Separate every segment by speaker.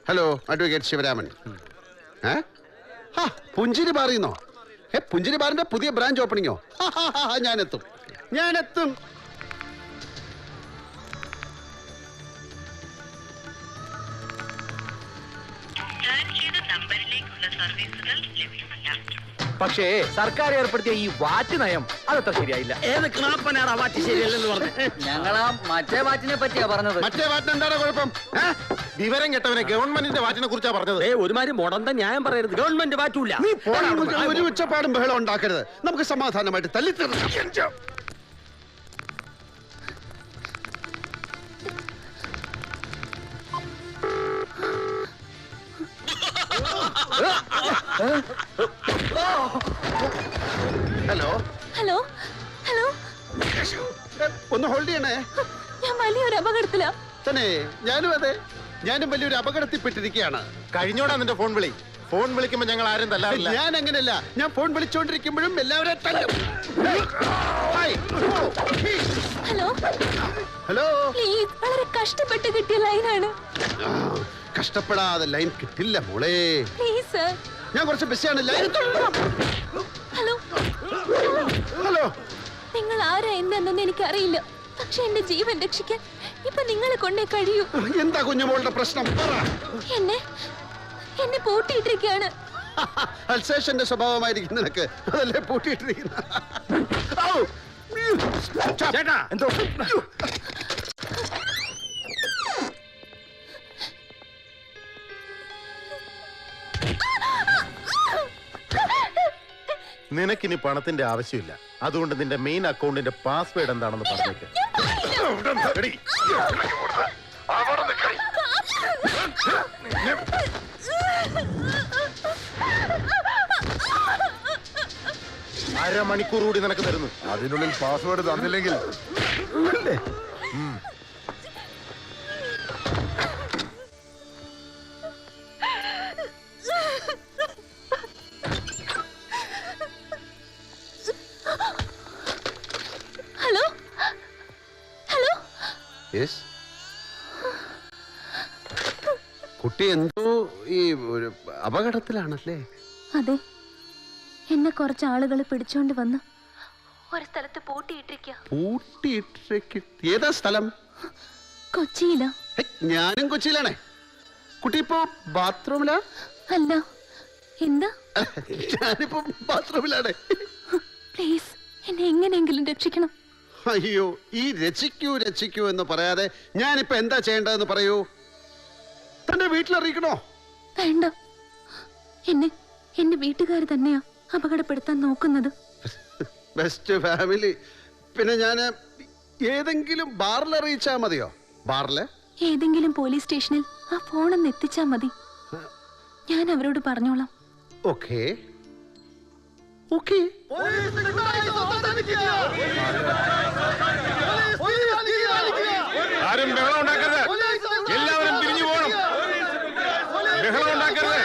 Speaker 1: Hello, advocate Sivaraman. പുഞ്ചിരി ബാറിന്നോ? പുഞ്ചിരി ബാറിന്റെ പുതിയ ബ്രാഞ്ച് ഓപ്പണിങ്ങോ? ഞാനെത്തും.
Speaker 2: പക്ഷേ സർക്കാർ ഏർപ്പെടുത്തിയ ഈ വാറ്റ് നയം അതത്ര ശരിയായില്ല.
Speaker 3: ഏത് ക്ലാപ്പനാണ് വാറ്റ് ശരിയല്ലെന്ന് പറഞ്ഞു?
Speaker 2: ഞങ്ങളാ മറ്റേ വാറ്റിനെ പറ്റിയാ പറഞ്ഞത്.
Speaker 1: മറ്റേ വാറ്റിന് എന്താണ് കുഴപ്പം? വിവരം കെട്ടവനെ ഗവൺമെന്റിന്റെ വാറ്റിനെ കുറിച്ചാ പറഞ്ഞത്.
Speaker 3: ഒരുമാതിരി മുടന്ത ന്യായം പറയരുത്. ഗവൺമെന്റ് വാറ്റൂല.
Speaker 1: ഒരു ഉച്ചപ്പാടും ബഹളം ഉണ്ടാക്കരുത്. നമുക്ക് സമാധാനമായിട്ട് തല്ലിത്തീർന്നു. ഹലോ
Speaker 4: ഹലോ ഹലോ,
Speaker 1: ഒന്ന് ഹോൾഡ് ചെയ്യണേ.
Speaker 4: ഞാൻ വലിയൊരു അപകടത്തിലാ.
Speaker 1: തന്നെ ഞാനും അതെ, ഞാനും വലിയൊരു അപകടത്തിൽപ്പെട്ടിരിക്കുകയാണ്.
Speaker 5: കഴിഞ്ഞോടാ നിന്റെ ഫോൺ വിളി. ഫോൺ വിളിക്കുമ്പോ ഞങ്ങൾ ആരും തല്ലാറില്ല.
Speaker 1: ഞാൻ അങ്ങനെയല്ല, ഞാൻ ഫോൺ വിളിച്ചോണ്ടിരിക്കുമ്പോഴും എല്ലാവരും തല്ലും.
Speaker 4: ഹലോ
Speaker 1: ഹലോ,
Speaker 4: പ്ലീസ്, വളരെ കഷ്ടപ്പെട്ട് കിട്ടിയ ലൈനാണ്.
Speaker 1: കഷ്ടപ്പെടാതെ ലൈൻ കിട്ടില്ല മോളെ.
Speaker 4: പ്ലീസ് സർ,
Speaker 1: ഞാൻ കുറച്ച് ബിസിയാണ്. ലൈൻ.
Speaker 4: ഹലോ
Speaker 1: ഹലോ,
Speaker 4: നിങ്ങൾ ആരാ എന്താണെന്നൊന്നും എനിക്കറിയില്ല. പക്ഷെ എന്റെ ജീവൻ രക്ഷിക്കാൻ ഇപ്പൊ നിങ്ങളെ കൊണ്ടേ കഴിയൂ.
Speaker 1: എന്താ കുഞ്ഞുമോളുടെ പ്രശ്നം?
Speaker 4: എന്നെ പൂട്ടിയിട്ടിരിക്കുകയാണ്.
Speaker 1: അൽസേഷന്റെ സ്വഭാവമായിരിക്കും നിനക്ക്, അതല്ലേ പൂട്ടിയിട്ടിരിക്കുന്ന.
Speaker 3: ചേട്ടാ, എന്തോ
Speaker 5: നിനക്കിനി പണത്തിന്റെ ആവശ്യമില്ല. അതുകൊണ്ട് നിന്റെ മെയിൻ അക്കൗണ്ടിന്റെ പാസ്വേഡ് എന്താണെന്ന് പറഞ്ഞേക്ക്. അരമണിക്കൂർ കൂടി നിനക്ക് തരുന്നു.
Speaker 6: അതിനുള്ളിൽ പാസ്വേഡ് തന്നില്ലെങ്കിൽ
Speaker 4: ഹലോ ഹലോ,
Speaker 1: കുട്ടി എന്തോ ഈ ഒരു അപകടത്തിലാണല്ലേ?
Speaker 4: അതെ, എന്നെ കുറച്ച് ആളുകൾ പിടിച്ചോണ്ട് വന്ന് ഒരു സ്ഥലത്ത് പൂട്ടിയിട്ടിരിക്കുക.
Speaker 1: ഏതാ സ്ഥലം?
Speaker 4: കൊച്ചിയിലാ.
Speaker 1: ഞാനും കൊച്ചിയിലാണേ. കുട്ടി ഇപ്പോ ബാത്റൂമിലാ?
Speaker 4: അല്ല, എന്താ?
Speaker 1: ഞാനിപ്പോ ബാത്റൂമിലാണ്.
Speaker 4: പ്ലീസ്, എന്നെ എങ്ങനെയെങ്കിലും രക്ഷിക്കണം.
Speaker 1: അയ്യോ, ഈ രക്ഷിക്കൂ എന്ന് പറയാതെ ഞാനിപ്പോ എന്താ ചെയ്യേണ്ടതെന്ന് പറയൂ. തന്റെ വീട്ടിലറിയിക്കണോ?
Speaker 4: വേണ്ട, എന്റെ വീട്ടുകാർ തന്നെയാ അപകടപ്പെടുത്താൻ നോക്കുന്നത്.
Speaker 1: Best family. പിന്നെ ഞാൻ ഏതെങ്കിലും ബാറിൽ അറിയിച്ചാ മതിയോ? ബാറില്
Speaker 4: ഏതെങ്കിലും പോലീസ് സ്റ്റേഷനിൽ ആ ഫോണൊന്ന് എത്തിച്ചാ മതി. ഞാൻ അവരോട് പറഞ്ഞോളാം.
Speaker 1: Okay okay.
Speaker 5: ആരും ബഹളം ഉണ്ടാക്കരുത്. എല്ലാവരും പിരിഞ്ഞു പോകണം. ബഹളം ഉണ്ടാക്കരുത്.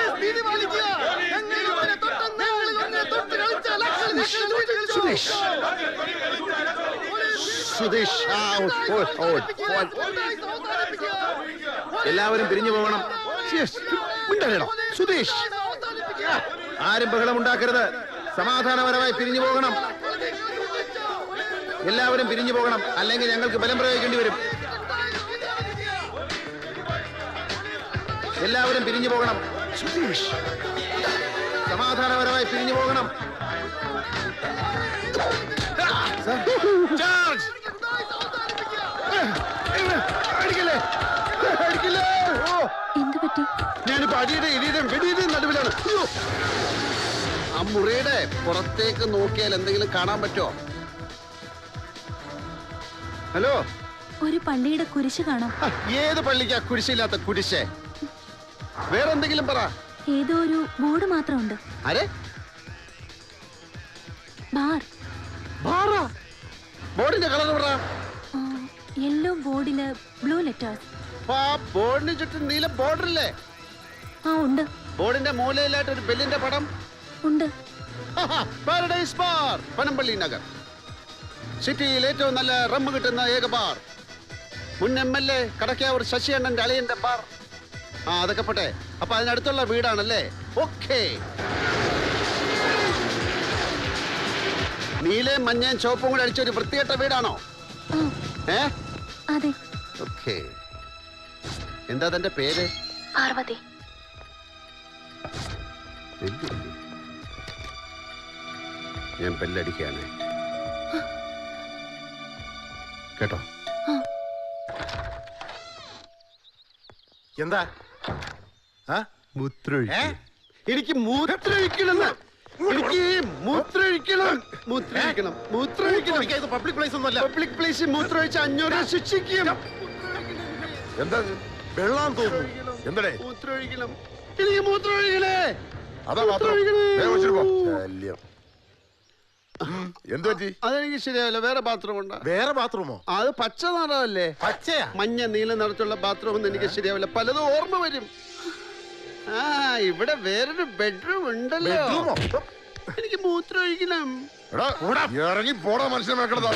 Speaker 1: സുധീഷ്,
Speaker 5: എല്ലാവരും പിരിഞ്ഞു പോകണം.
Speaker 1: സുധീഷ്,
Speaker 5: ആരും ബഹളം ഉണ്ടാക്കരുത്. സമാധാനപരമായി പിരിഞ്ഞു പോകണം. എല്ലാവരും പിരിഞ്ഞു പോകണം, അല്ലെങ്കിൽ ഞങ്ങൾക്ക് ബലം പ്രയോഗിക്കേണ്ടി വരും. എല്ലാവരും പിരിഞ്ഞു പോകണം.
Speaker 1: സുധീഷ്,
Speaker 5: സമാധാനപരമായി പിരിഞ്ഞു പോകണം.
Speaker 4: എന്ത് പറ്റി?
Speaker 1: ഞാനിപ്പോ അടിയുടെ ഇടിയുടെയും വെടിയുടെയും നടുവിലാണ്. ആ മുറിയുടെ പുറത്തേക്ക് നോക്കിയാൽ എന്തെങ്കിലും കാണാൻ പറ്റുമോ? ഹലോ,
Speaker 4: ഒരു പള്ളിയുടെ കുരിശ് കാണാം.
Speaker 1: ഏത് പള്ളിക്കാ കുരിശില്ലാത്ത കുരിശ്? വേറെന്തെങ്കിലും പറ.
Speaker 4: ഏതോ ഒരു ബോർഡ് മാത്രമുണ്ട്.
Speaker 1: ആരെ?
Speaker 4: ബാർ.
Speaker 1: ബോർഡിന്റെ കളർ പറ.
Speaker 4: യെല്ലോ ബോർഡില് ബ്ലൂ ലെറ്റേഴ്സ്.
Speaker 1: ബോർഡിന് ചുറ്റും നീല ബോർഡർ ഇല്ലേ?
Speaker 4: ആ ഉണ്ട്.
Speaker 1: ബോർഡിന്റെ മൂലയിലായിട്ട് ഒരു ബെല്ലിന്റെ പടം
Speaker 4: ഉണ്ട്.
Speaker 1: Paradise bar, Panampilly Nagar. സിറ്റിയിൽ ഏറ്റവും നല്ല റമ്മ് കിട്ടുന്ന ഏക ബാർ. മുൻ MLA കടക്കാവൂർ ശശിയണ്ണന്റെ അളിയന്റെ ബാർ. ആ അതൊക്കെ പോട്ടെ. അപ്പൊ അതിനടുത്തുള്ള വീടാണല്ലേ? ഓക്കേ. നീലയും മഞ്ഞയും ചുവപ്പും കൂടെ അടിച്ച ഒരു വൃത്തികെട്ട വീടാണോ? ഏ
Speaker 4: അതെ.
Speaker 1: ഓക്കേ. എന്താ തന്റെ പേര്?
Speaker 4: പാർവതി.
Speaker 1: ഞാൻ ബെല്ലടിക്കാണ് കേട്ടോ.
Speaker 6: എന്താ
Speaker 1: എനിക്ക് മൂത്രമൊഴിക്കണം.
Speaker 6: പബ്ലിക് പ്ലേസ് ഒന്നുമല്ല.
Speaker 1: പബ്ലിക് പ്ലേസിൽ മൂത്രമൊഴിച്ച് 500 രൂപ ശിക്ഷിക്കും.
Speaker 6: എന്താ വെള്ളം തോന്നുന്നു? എന്തടേ
Speaker 1: മൂത്രമൊഴിക്കണം. എനിക്ക് മൂത്രമൊഴിക്കണേ.
Speaker 6: അതാ മാത്രം. ശല്യം. എന്ത് പറ്റി?
Speaker 1: അതെനിക്ക് ശരിയാവില്ല. വേറെ ബാത്റൂം ഉണ്ടോ?
Speaker 6: വേറെ ബാത്റൂമോ?
Speaker 1: അത് പച്ച നിറമല്ലേ?
Speaker 6: പച്ചയാ?
Speaker 1: മഞ്ഞ നീല നിറത്തുള്ള ബാത്റൂം ഒന്നും എനിക്ക് ശരിയാവില്ല. പലതും ഓർമ്മ വരും. ആ ഇവിടെ വേറൊരു ബെഡ്റൂം ഉണ്ടല്ലോ.
Speaker 6: ബെഡ്റൂമോ?
Speaker 1: എനിക്ക് മൂത്രമൊഴിക്കണം.
Speaker 6: ഇറങ്ങി പോടാ മനുഷ്യനെ വെക്കണതാ.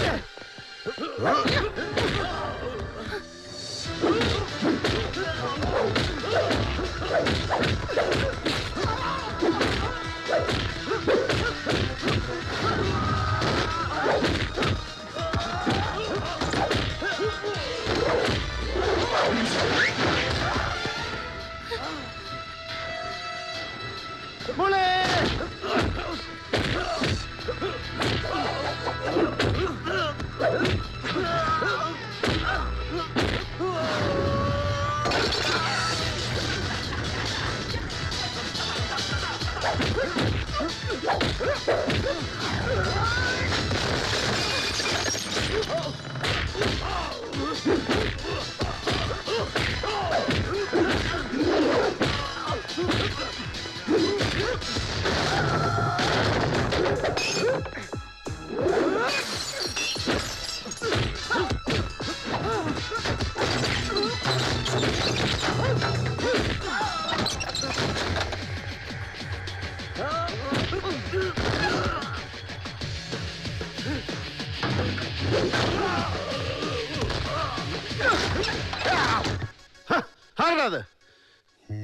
Speaker 1: ആരാത്?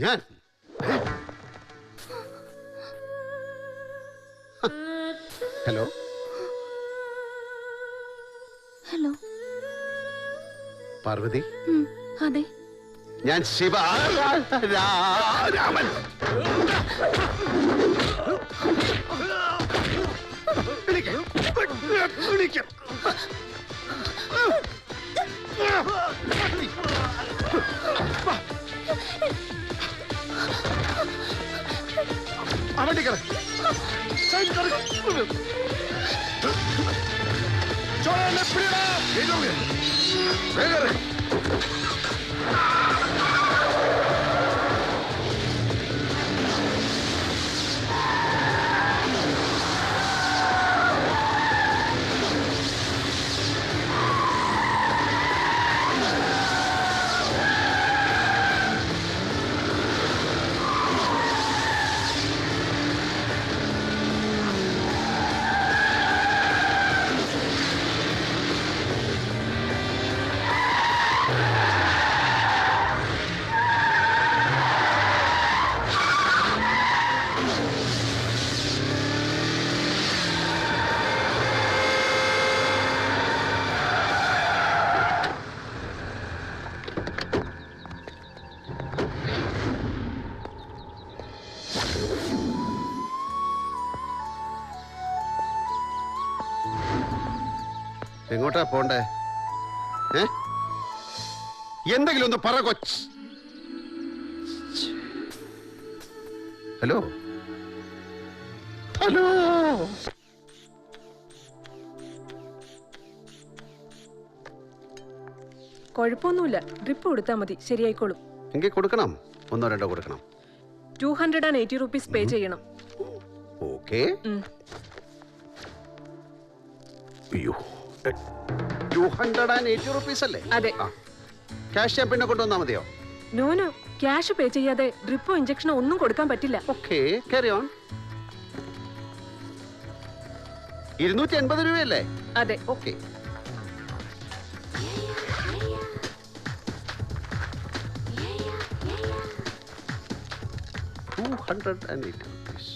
Speaker 1: ഞാൻ ഹലോ
Speaker 4: ഹലോ.
Speaker 1: പാർവതി.
Speaker 4: അതെ.
Speaker 1: ഞാൻ ശിവ രാമൻ. എങ്ങോട്ടാ പോണ്ടേ? എന്തെങ്കിലും ഒന്ന് പറ കൊച്ച്. Hello hello.
Speaker 7: കുഴപ്പമൊന്നുമില്ല. ഡ്രിപ്പ് കൊടുത്താൽ മതി, ശരിയായിക്കോളും.
Speaker 1: എങ്കിൽ കൊടുക്കണം. 1 2 കൊടുക്കണം.
Speaker 7: 280 rupees പേ ചെയ്യണം.
Speaker 1: ഓക്കെ. 280 rupees അല്ലേ?
Speaker 7: അതെ.
Speaker 1: ക്യാഷ് ഞാൻ പിന്നെ കൊണ്ടുവന്നാ മതിയോ?
Speaker 7: നോനോ, ക്യാഷ് പേ ചെയ്യാതെ ഡ്രിപ്പോ ഇഞ്ചക്ഷനോ ഒന്നും കൊടുക്കാൻ പറ്റില്ല.
Speaker 1: Okay, carry on. 280 രൂപയല്ലേ?
Speaker 7: അതെ.
Speaker 1: Okay. 280 rupees.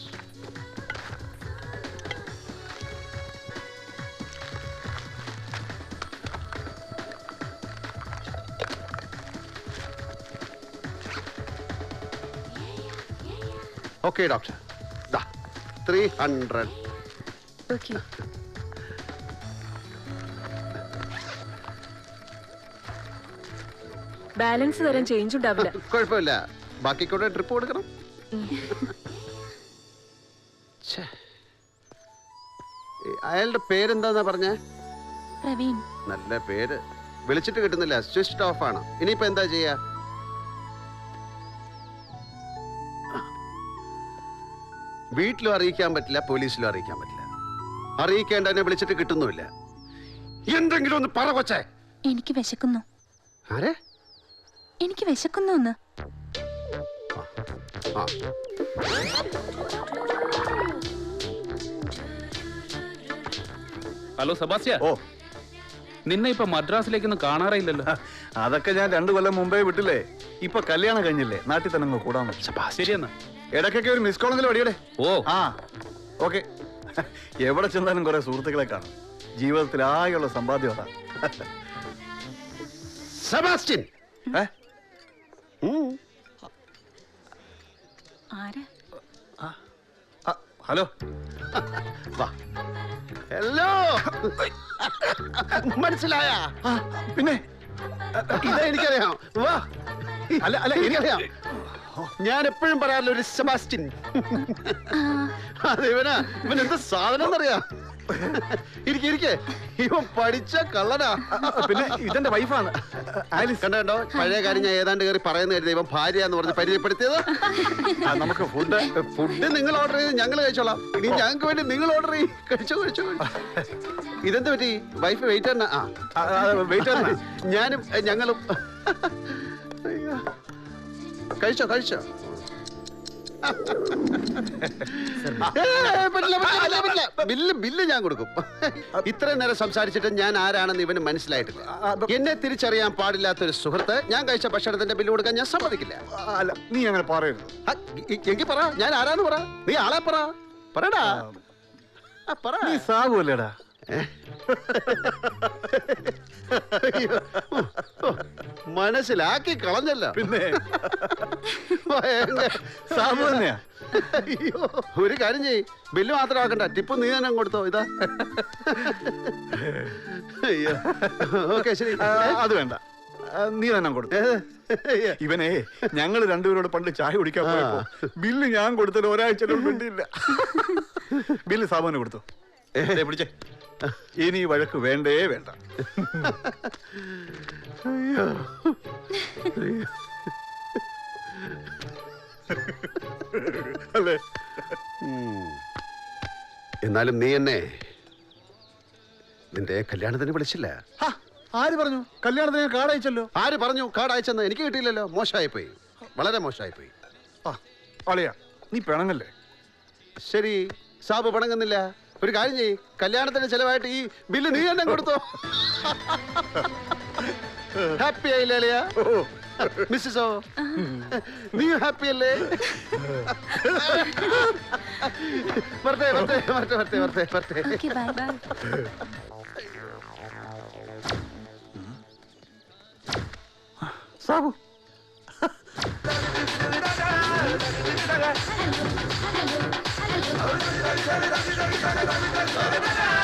Speaker 1: Okay, doctor. Da, 300.
Speaker 7: Okay balance തരാൻ ചേഞ്ച് ഉണ്ടാവില്ല.
Speaker 1: കുഴപ്പമില്ല, ബാക്കി കൂടെ ട്രിപ്പ് കൊടുക്കണം. ഛെ. അയാളുടെ പേരെന്താന്നാ പറഞ്ഞേ?
Speaker 4: പ്രവീൺ.
Speaker 1: നല്ല പേര്. വിളിച്ചിട്ട് കിട്ടുന്നില്ല, സ്വിച്ച് ഓഫ് ആണ്. ഇനിയിപ്പോ എന്താ ചെയ്യാ? വീട്ടിലും അറിയിക്കാൻ പറ്റില്ല, പോലീസിലും അറിയിക്കാൻ പറ്റില്ല. അറിയിക്കേണ്ടതിനെ വിളിച്ചിട്ട് കിട്ടുന്നുമില്ല. എന്തെങ്കിലും ഒന്ന് പറ കൊച്ചേ.
Speaker 4: എനിക്ക് വിശക്കുന്നു.
Speaker 1: ആരെ?
Speaker 4: എനിക്ക് വിശക്കുന്നു എന്ന്.
Speaker 1: ആ.
Speaker 8: ഹലോ സെബാസ്റ്റ്യ.
Speaker 5: ഓ,
Speaker 8: നിന്നെ ഇപ്പൊ മദ്രാസിലേക്കൊന്നും കാണാറില്ലല്ലോ.
Speaker 5: അതൊക്കെ ഞാൻ 2 കൊല്ലം മുമ്പേ വിട്ടില്ലേ. ഇപ്പൊ കല്യാണം കഴിഞ്ഞില്ലേ, നാട്ടിൽ തന്നെ അങ്ങ് കൂടാൻ പറ്റും.
Speaker 8: ശരിയെന്നാ.
Speaker 5: ഇടയ്ക്കൊക്കെ ഒരു മിസ് കോളെങ്കിലും അടിയടെ.
Speaker 8: ഓ,
Speaker 5: ആ, ഓക്കെ. എവിടെ ചെന്നാലും കുറെ സുഹൃത്തുക്കളെ കാണും. ജീവിതത്തിൽ ആകെയുള്ള സമ്പാദ്യം അതാ.
Speaker 1: സെബാസ്റ്റ്യൻ.
Speaker 5: ഏ?
Speaker 7: ആരാ?
Speaker 5: ആ, ഹലോ.
Speaker 1: വാ. ഹലോ. മനസ്സിലായ?
Speaker 5: ആ, പിന്നെ
Speaker 1: ഇതാ എനിക്കറിയാം. വാ.
Speaker 5: അല്ല അല്ല
Speaker 1: എനിക്കറിയാം. ഞാൻ എപ്പോഴും പറയാറില്ല ഒരു സെബാസ്റ്റ്യൻ. അതെ, ഇവൻ എന്ത് സാധനം എന്നറിയാം. ഇരിക്കെ, ഇവൻ പഠിച്ച കള്ളനാ.
Speaker 5: പിന്നെ ഇതെന്റെ വൈഫാണ് ആലിസ്.
Speaker 1: കണ്ടോ, പഴയ കാര്യം ഞാൻ ഏതാണ്ട് കയറി പറയുന്ന ഇവൻ ഭാര്യ എന്ന് പറഞ്ഞ് പരിചയപ്പെടുത്തിയത്.
Speaker 5: നമുക്ക്
Speaker 1: ഫുഡ് നിങ്ങൾ ഓർഡർ ചെയ്ത് ഞങ്ങൾ കഴിച്ചോളാം. ഇനി ഞങ്ങൾക്ക് വേണ്ടി നിങ്ങൾ ഓർഡർ ചെയ്യും. കഴിച്ചോ. ഇതെന്ത് പറ്റി? വൈഫ് വെയിറ്റ് തന്നെ.
Speaker 5: വെയിറ്റ്.
Speaker 1: ഞാനും ഞങ്ങളും. കഴിച്ചോ. ബില്ല് ഞാൻ കൊടുക്കും. ഇത്രയും നേരം സംസാരിച്ചിട്ട് ഞാൻ ആരാണെന്ന് ഇവന് മനസ്സിലായിട്ടില്ല. എന്നെ തിരിച്ചറിയാൻ പാടില്ലാത്തൊരു സുഹൃത്ത് ഞാൻ കഴിച്ച ഭക്ഷണത്തിന്റെ ബില്ല് കൊടുക്കാൻ ഞാൻ സമ്മതിക്കില്ല.
Speaker 5: അല്ല, നീ അങ്ങനെ പറയരുത്.
Speaker 1: എങ്കിൽ പറ, ഞാൻ ആരാന്ന് പറ. നീ ആളെ പറടാ. പറ.
Speaker 5: നീ സാബുല്ലേടാ?
Speaker 1: മനസ്സിലാക്കി കളഞ്ഞല്ലോ.
Speaker 5: പിന്നെ സാബു തന്നെയാ.
Speaker 1: അയ്യോ, ഒരു കാര്യം ചെയ്യ്, ബില്ല് മാത്രം ആക്കണ്ട, ടിപ്പ് നീ തന്നെ കൊടുത്തോ. ഇതാ. അയ്യോ, ഓക്കെ, ശരി.
Speaker 5: അത് വേണ്ട, നീ തന്നെ കൊടുത്തു. ഇവനെ ഞങ്ങൾ രണ്ടുപേരോട് പണ്ട് ചായ കുടിക്കാൻ പോയപ്പോ ബില്ല് ഞാൻ കൊടുത്തത് ഒരാഴ്ച വേണ്ടിയില്ല. ബില്ല് സാബുവിന് കൊടുത്തു. പിടിച്ചേ. ഇനി വഴക്ക് വേണ്ടേ വേണ്ട. അല്ലേ?
Speaker 1: എന്നാലും നീ എന്നെ നിന്റെ കല്യാണത്തിന് വിളിച്ചില്ല.
Speaker 5: ആര് പറഞ്ഞു? കല്യാണത്തിന് ഞാൻ കാർഡ് അയച്ചല്ലോ.
Speaker 1: ആര് പറഞ്ഞു കാർഡ് അയച്ചെന്ന്? എനിക്ക് കിട്ടിയില്ലല്ലോ. മോശമായിപ്പോയി, വളരെ മോശമായിപ്പോയി.
Speaker 5: അളിയാ, നീ പിണങ്ങല്ലേ?
Speaker 1: ശരി, സാബ് പിണങ്ങുന്നില്ല. ഒരു കാര്യം ചെയ്യ്, കല്യാണത്തിന് ചെലവായിട്ട് ഈ ബില്ല് നീ തന്നെ കൊടുത്തോ. ഹാപ്പി ആയില്ലേ അളിയാ? മിസ്സോ, നീ ഹാപ്പി അല്ലേ? വരട്ടെ.
Speaker 4: Okay, bye.
Speaker 5: സാബു,
Speaker 4: Hello.